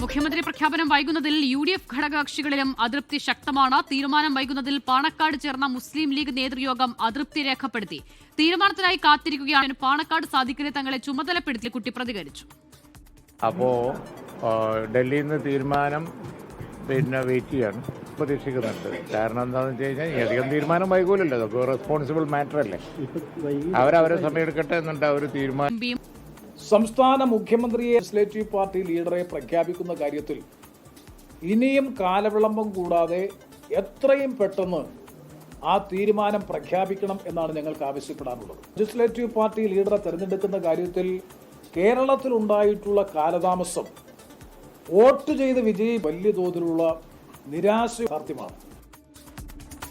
മുഖ്യമന്ത്രി പ്രഖ്യാപനം വൈകുന്നതിൽ UDF ഘടകകക്ഷികളിലും അതൃപ്തി ശക്തമാണ്. തീരുമാനം വൈകുന്നതിൽ പാണക്കാട് ചേർന്ന മുസ്ലിം ലീഗ് നേതൃയോഗം അതൃപ്തി രേഖപ്പെടുത്തി. തീരുമാനത്തിനായി കാത്തിരിക്കുകയാണ്. പാണക്കാട് സാദിഖലി തങ്ങളെ ചുമതലപ്പെടുത്തി കുട്ടി പ്രതികരിച്ചു. അപ്പോ ഡൽഹിയിൽ നിന്ന് തീരുമാനം വെയിറ്റ് ചെയ്യാണ്, പ്രതീക്ഷിക്കുന്നുണ്ട്. കാരണം എന്താണെന്ന് വെച്ച് കഴിഞ്ഞാൽ അധികം തീരുമാനം വൈകൂലല്ലോ, അതൊക്കെ റെസ്പോൺസിബിൾ മാറ്റർ അല്ലേ. അവരവരെ സമയമെടുക്കട്ടെ എന്നുണ്ട് ഒരു തീരുമാനം. സംസ്ഥാന മുഖ്യമന്ത്രിയെ ലെജിസ്ലേറ്റീവ് പാർട്ടി ലീഡറെ പ്രഖ്യാപിക്കുന്ന കാര്യത്തിൽ ഇനിയും കാലവിളംബം കൂടാതെ എത്രയും പെട്ടെന്ന് ആ തീരുമാനം പ്രഖ്യാപിക്കണം എന്നാണ് ഞങ്ങൾക്ക് ആവശ്യപ്പെടാനുള്ളത്. ലെജിസ്ലേറ്റീവ് പാർട്ടി ലീഡറെ തെരഞ്ഞെടുക്കുന്ന കാര്യത്തിൽ കേരളത്തിലുണ്ടായിട്ടുള്ള കാലതാമസം വോട്ട് ചെയ്ത് വിജയി വലിയ തോതിലുള്ള നിരാശ യാഥാർത്ഥ്യമാണ്.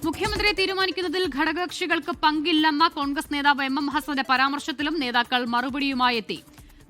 മുഖ്യമന്ത്രിയെ തീരുമാനിക്കുന്നതിൽ ഘടകകക്ഷികൾക്ക് പങ്കില്ലെന്ന കോൺഗ്രസ് നേതാവ് MM ഹസന്റെ പരാമർശത്തിലും നേതാക്കൾ മറുപടിയുമായി എത്തി.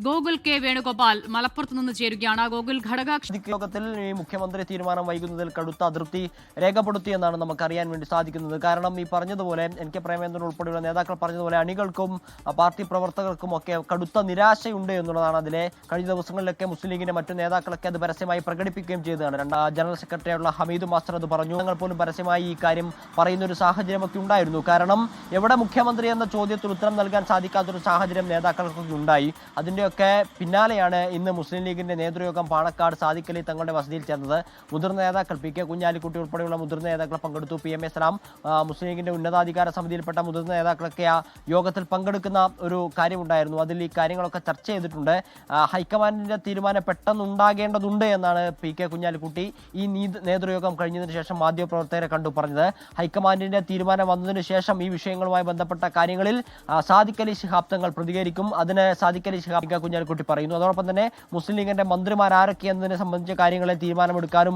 ഗോകുൽ കെ വേണുഗോപാൽ മലപ്പുറത്ത് നിന്ന് ചേരുകയാണ്. ഗോകുൽ, ഘടകകക്ഷി യോഗത്തിൽ ഈ മുഖ്യമന്ത്രി തീരുമാനം വൈകുന്നതിൽ കടുത്ത അതൃപ്തി രേഖപ്പെടുത്തിയെന്നാണ് നമുക്കറിയാൻ വേണ്ടി സാധിക്കുന്നത്. കാരണം ഈ പറഞ്ഞതുപോലെ NK പ്രേമേന്ദ്രൻ ഉൾപ്പെടെയുള്ള നേതാക്കൾ പറഞ്ഞതുപോലെ അണികൾക്കും പാർട്ടി പ്രവർത്തകർക്കും ഒക്കെ കടുത്ത നിരാശയുണ്ട് എന്നുള്ളതാണ്. അതിലെ കഴിഞ്ഞ ദിവസങ്ങളിലൊക്കെ മുസ്ലിം ലീഗിന്റെ മറ്റു നേതാക്കളൊക്കെ അത് പരസ്യമായി പ്രകടിപ്പിക്കുകയും ചെയ്തതാണ്. ജനറൽ സെക്രട്ടറിയായുള്ള ഹമീദ് മാസ്റ്റർ അത് പറഞ്ഞു. ഞങ്ങൾ പോലും പരസ്യമായി ഈ കാര്യം പറയുന്ന ഒരു സാഹചര്യമൊക്കെ ഉണ്ടായിരുന്നു. കാരണം എവിടെ മുഖ്യമന്ത്രി എന്ന ചോദ്യത്തിന് ഉത്തരം നൽകാൻ സാധിക്കാത്തൊരു സാഹചര്യം നേതാക്കൾക്കൊക്കെ ഉണ്ടായി. അതിന്റെ പിന്നാലെയാണ് ഇന്ന് മുസ്ലിം ലീഗിന്റെ നേതൃയോഗം പാണക്കാട് സാദിഖലി തങ്ങളുടെ വസതിയിൽ ചേർന്നത്. മുതിർന്ന നേതാക്കൾ PK കുഞ്ഞാലിക്കുട്ടി ഉൾപ്പെടെയുള്ള മുതിർന്ന നേതാക്കൾ പങ്കെടുത്തു. PMA സലാം, മുസ്ലിം ലീഗിന്റെ ഉന്നതാധികാര സമിതിയിൽപ്പെട്ട മുതിർന്ന നേതാക്കളൊക്കെ ആ യോഗത്തിൽ പങ്കെടുക്കുന്ന ഒരു കാര്യമുണ്ടായിരുന്നു. അതിൽ ഈ കാര്യങ്ങളൊക്കെ ചർച്ച ചെയ്തിട്ടുണ്ട്. ഹൈക്കമാൻഡിന്റെ തീരുമാനം പെട്ടെന്നുണ്ടാകേണ്ടതുണ്ട് എന്നാണ് PK കുഞ്ഞാലിക്കുട്ടി ഈ നേതൃയോഗം കഴിഞ്ഞതിന് ശേഷം മാധ്യമപ്രവർത്തകരെ കണ്ടു പറഞ്ഞത്. ഹൈക്കമാൻഡിന്റെ തീരുമാനം വന്നതിന് ശേഷം ഈ വിഷയങ്ങളുമായി ബന്ധപ്പെട്ട കാര്യങ്ങളിൽ സാദിഖലി ശിഹാബ് തങ്ങൾ പ്രതികരിക്കും. അതിന് സാദിഖലി ശിഹാബ് കുഞ്ഞാലിക്കുട്ടി പറയുന്നു. അതോടൊപ്പം തന്നെ മുസ്ലിം ലീഗിന്റെ മന്ത്രിമാർ ആരൊക്കെയെന്നതിനെ സംബന്ധിച്ച കാര്യങ്ങളെ തീരുമാനമെടുക്കാനും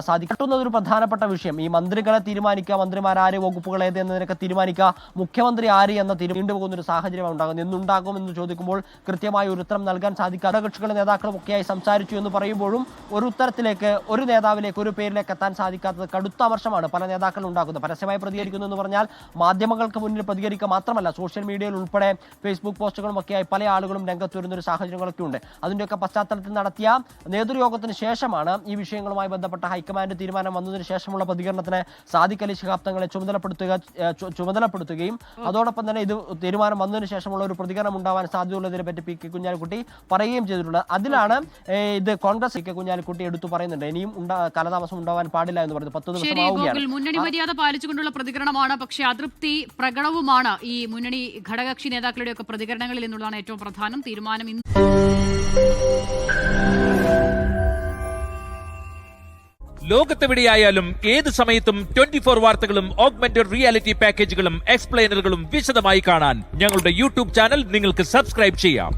സാധിക്കുന്ന ഒരു പ്രധാനപ്പെട്ട വിഷയം. ഈ മന്ത്രികളെ തീരുമാനിക്കുക, മന്ത്രിമാർ ആര്, വകുപ്പുകൾ ഏത് എന്നതിനൊക്കെ തീരുമാനിക്കുക, മുഖ്യമന്ത്രി ആര് എന്ന നീണ്ടുപോകുന്ന ഒരു സാഹചര്യം ഉണ്ടാകും. എന്നുണ്ടാകും എന്ന് ചോദിക്കുമ്പോൾ കൃത്യമായ ഒരു ഉത്തരം നൽകാൻ സാധിക്കാത്ത കക്ഷികളുടെ നേതാക്കളും ഒക്കെയായി സംസാരിച്ചു എന്ന് പറയുമ്പോഴും ഒരു ഉത്തരത്തിലേക്ക്, ഒരു നേതാവിലേക്ക്, ഒരു പേരിലേക്ക് എത്താൻ സാധിക്കാത്തത് കടുത്ത അമർഷമാണ് പല നേതാക്കളും ഉണ്ടാക്കുന്നത്. പരസ്യമായി പ്രതികരിക്കുന്നു എന്ന് പറഞ്ഞാൽ മാധ്യമങ്ങൾക്ക് മുന്നിൽ പ്രതികരിക്കുക മാത്രമല്ല, സോഷ്യൽ മീഡിയയിൽ ഉൾപ്പെടെ ഫേസ്ബുക്ക് പോസ്റ്റുകളും ഒക്കെയായി പല ആളുകളും രംഗത്ത് വരുന്ന ഒരു സാഹചര്യങ്ങളൊക്കെ ഉണ്ട്. അതിൻ്റെയൊക്കെ പശ്ചാത്തലത്തിൽ നടത്തിയ നേതൃയോഗത്തിന് ശേഷമാണ് ഈ വിഷയങ്ങളുമായി ബന്ധപ്പെട്ട ഹൈക്കമാൻഡ് തീരുമാനം വന്നതിന് ശേഷമുള്ള പ്രതികരണത്തിന് സാദിഖലി ശിഹാബ് തങ്ങളെ ചുമതലപ്പെടുത്തുകയും അതോടൊപ്പം തന്നെ ഇത് തീരുമാനം വന്നതിന് ശേഷമുള്ള ഒരു പ്രതികരണം ഉണ്ടാവാൻ സാധ്യതയുള്ളതിനെ പറ്റി PK കുഞ്ഞാലിക്കുട്ടി പറയുകയും ചെയ്തിട്ടുണ്ട്. അതിലാണ് ഇത് കോൺഗ്രസ് PK കുഞ്ഞാലിക്കുട്ടി എടുത്തു പറയുന്നുണ്ട്. ഇനിയും കാലതാമസം ഉണ്ടാവാൻ പാടില്ല എന്ന് പറയുന്നത്. 10 ദിവസമാവുകയാണ്. മുന്നണി മര്യാദ പാലിച്ചുകൊണ്ടുള്ള പ്രതികരണമാണ്. പക്ഷേ അതൃപ്തി പ്രകടവുമാണ് ഈ മുന്നണി ഘടകകക്ഷി നേതാക്കളുടെ ഒക്കെ പ്രതികരണങ്ങളിൽ എന്നുള്ളതാണ് ഏറ്റവും പ്രധാനം. തീരുമാനം ലോകത്തെവിടെയായാലും ഏത് സമയത്തും 24 വാർത്തകളും ഓഗ്മെന്റഡ് റിയാലിറ്റി പാക്കേജുകളും എക്സ്പ്ലെയിനറുകളും വിശദമായി കാണാൻ ഞങ്ങളുടെ YouTube ചാനൽ നിങ്ങൾക്ക് സബ്സ്ക്രൈബ് ചെയ്യാം.